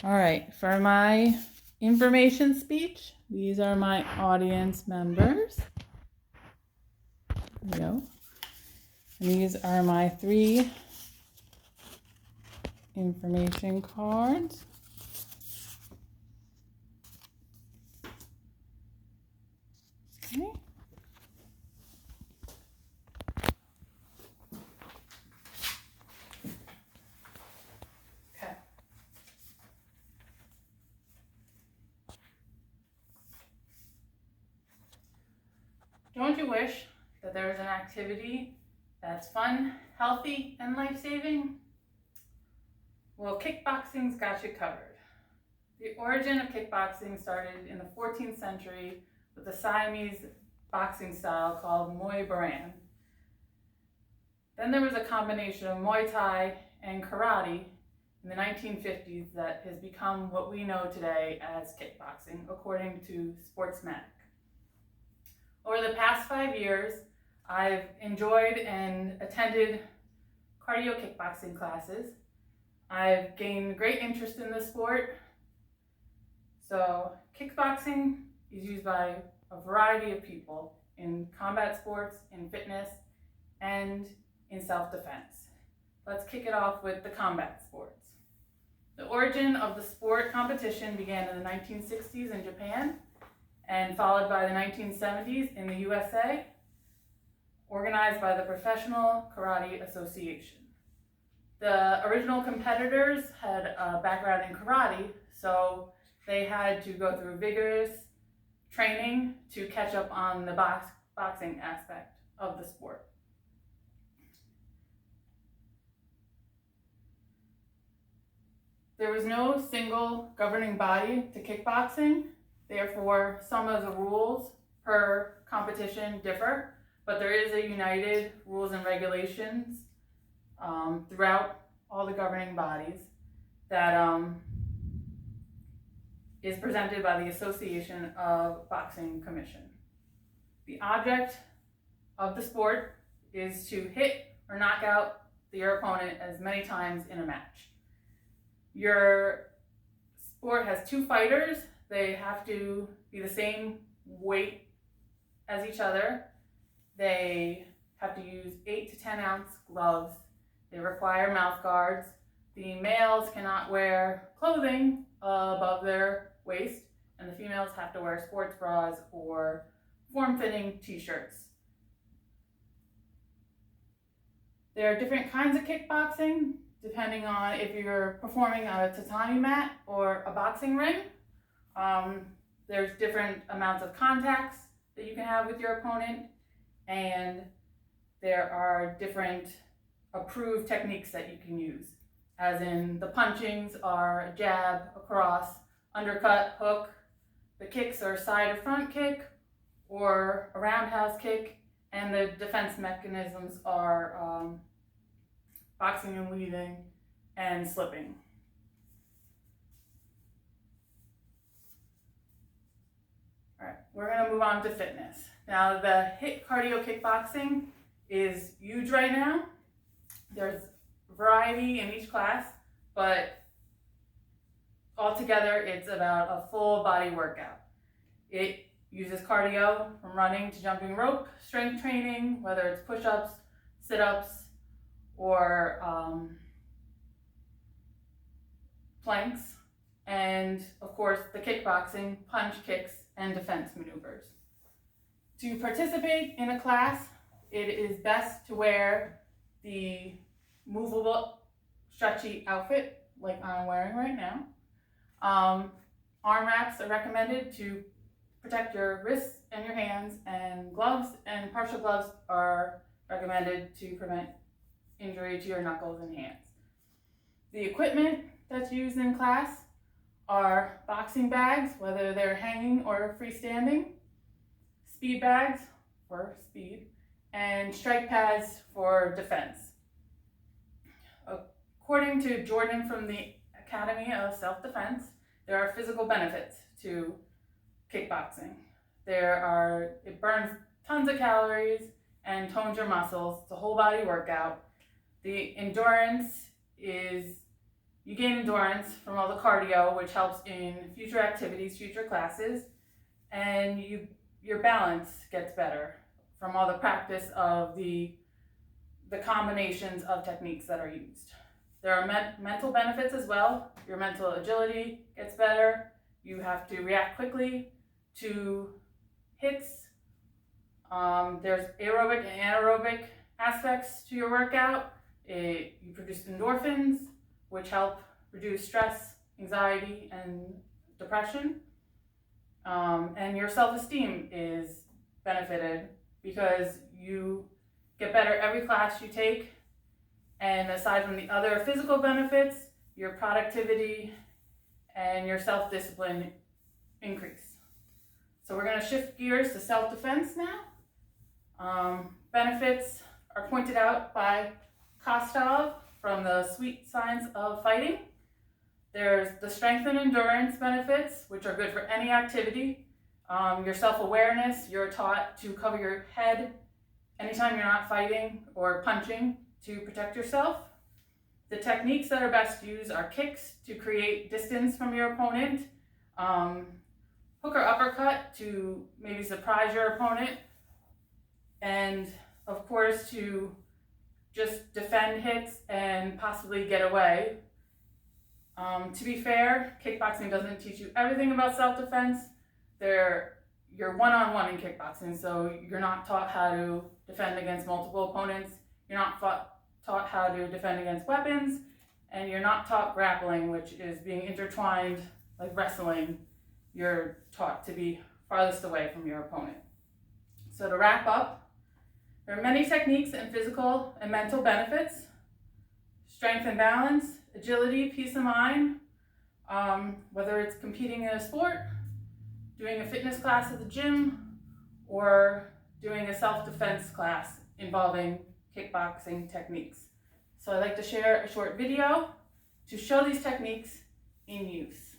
All right, for my information speech, these are my audience members. There we go. And these are my 3 information cards. Okay. Okay. Don't you wish that there was an activity that's fun, healthy, and life-saving? Well, kickboxing's got you covered. The origin of kickboxing started in the 14th century with a Siamese boxing style called Muay Boran. Then there was a combination of Muay Thai and karate in the 1950s that has become what we know today as kickboxing, according to Sportsmatic. Over the past 5 years, I've enjoyed and attended cardio kickboxing classes. I've gained great interest in the sport. So kickboxing is used by a variety of people in combat sports, in fitness, and in self-defense. Let's kick it off with the combat sports. The origin of the sport competition began in the 1960s in Japan and followed by the 1970s in the USA, organized by the Professional Karate Association. The original competitors had a background in karate, so they had to go through vigorous training to catch up on the boxing aspect of the sport. There was no single governing body to kickboxing, therefore some of the rules per competition differ, but there is a united rules and regulations throughout all the governing bodies that is presented by the Association of Boxing Commission. The object of the sport is to hit or knock out your opponent as many times in a match. Your sport has 2 fighters. They have to be the same weight as each other. They have to use 8 to 10 ounce gloves. They require mouth guards. The males cannot wear clothing above their waist, and the females have to wear sports bras or form-fitting t-shirts. There are different kinds of kickboxing depending on if you're performing on a tatami mat or a boxing ring. There's different amounts of contacts that you can have with your opponent, and there are different approved techniques that you can use, as in the punchings are a jab, a cross, undercut, hook. The kicks are side or front kick or a roundhouse kick, and the defense mechanisms are boxing and weaving and slipping. All right, we're going to move on to fitness. Now, the HIIT cardio kickboxing is huge right now. There's variety in each class, but altogether it's about a full body workout. It uses cardio from running to jumping rope, strength training, whether it's push-ups, sit-ups, or planks, and of course the kickboxing, punch, kicks, and defense maneuvers. To participate in a class, it is best to wear the movable, stretchy outfit like I'm wearing right now. Arm wraps are recommended to protect your wrists and your hands, and gloves and partial gloves are recommended to prevent injury to your knuckles and hands. The equipment that's used in class are boxing bags, whether they're hanging or freestanding, speed bags for speed, and strike pads for defense. According to Jordan from the Academy of Self-Defense, there are physical benefits to kickboxing. It burns tons of calories and tones your muscles. It's a whole body workout. The endurance is you gain endurance from all the cardio, which helps in future activities, future classes, and your balance gets better from all the practice of the combinations of techniques that are used. There are mental benefits as well. Your mental agility gets better. You have to react quickly to hits. There's aerobic and anaerobic aspects to your workout. You produce endorphins, which help reduce stress, anxiety, and depression. And your self-esteem is benefited because you get better every class you take. And aside from the other physical benefits, your productivity and your self-discipline increase. So we're going to shift gears to self-defense now. Benefits are pointed out by Kostov from the Sweet Science of Fighting. There's the strength and endurance benefits, which are good for any activity. Your self-awareness, you're taught to cover your head anytime you're not fighting or punching to protect yourself. The techniques that are best used are kicks to create distance from your opponent, hook or uppercut to maybe surprise your opponent, and of course to just defend hits and possibly get away. To be fair, kickboxing doesn't teach you everything about self-defense. You're one-on-one in kickboxing, so you're not taught how to defend against multiple opponents. You're not taught how to defend against weapons, and you're not taught grappling, which is being intertwined like wrestling. You're taught to be farthest away from your opponent. So to wrap up, there are many techniques and physical and mental benefits: strength and balance, agility, peace of mind, whether it's competing in a sport, doing a fitness class at the gym, or doing a self-defense class involving kickboxing techniques. So I'd like to share a short video to show these techniques in use.